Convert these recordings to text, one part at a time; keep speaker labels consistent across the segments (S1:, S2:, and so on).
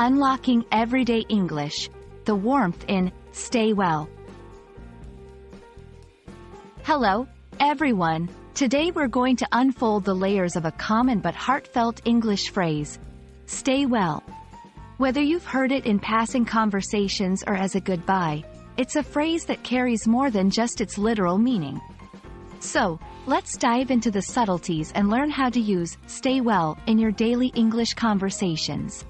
S1: Unlocking everyday English, the warmth in Stay Well. Hello, everyone. Today we're going to unfold the layers of a common but heartfelt English phrase, stay well. Whether you've heard it in passing conversations or as a goodbye, it's a phrase that carries more than just its literal meaning. So, let's dive into the subtleties and learn how to use stay well in your daily English conversations.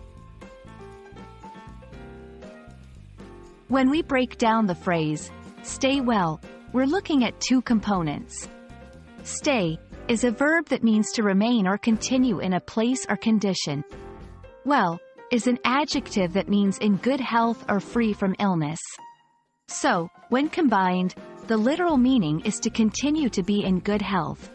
S1: When we break down the phrase, stay well, we're looking at two components. Stay is a verb that means to remain or continue in a place or condition. Well is an adjective that means in good health or free from illness. So, when combined, the literal meaning is to continue to be in good health.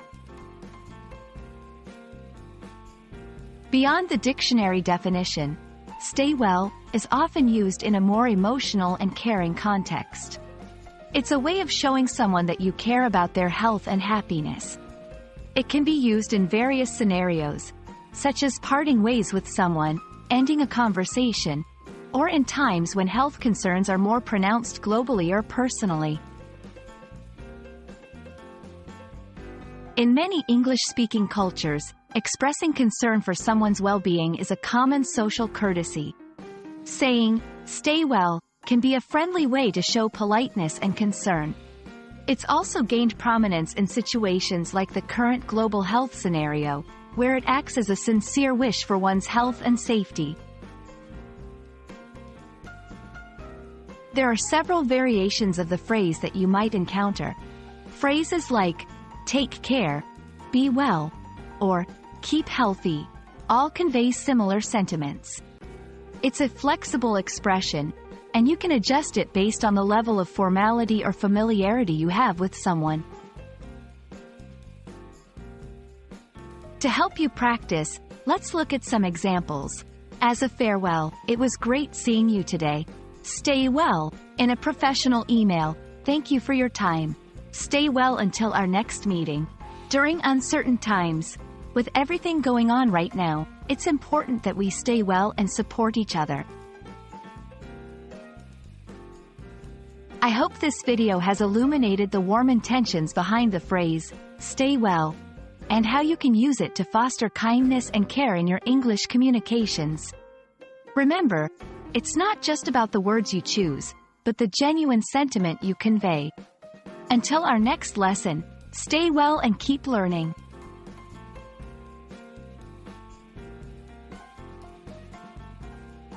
S1: Beyond the dictionary definition, stay well is often used in a more emotional and caring context. It's a way of showing someone that you care about their health and happiness. It can be used in various scenarios, such as parting ways with someone, ending a conversation, or in times when health concerns are more pronounced globally or personally. In many English-speaking cultures, expressing concern for someone's well-being is a common social courtesy. Saying, stay well, can be a friendly way to show politeness and concern. It's also gained prominence in situations like the current global health scenario, where it acts as a sincere wish for one's health and safety. There are several variations of the phrase that you might encounter. Phrases like, take care, be well, or keep healthy, all convey similar sentiments. It's a flexible expression, and you can adjust it based on the level of formality or familiarity you have with someone. To help you practice, let's look at some examples. As a farewell, it was great seeing you today. Stay well. In a professional email, thank you for your time. Stay well until our next meeting. During uncertain times, with everything going on right now, it's important that we stay well and support each other. I hope this video has illuminated the warm intentions behind the phrase, stay well, and how you can use it to foster kindness and care in your English communications. Remember, it's not just about the words you choose, but the genuine sentiment you convey. Until our next lesson, stay well and keep learning.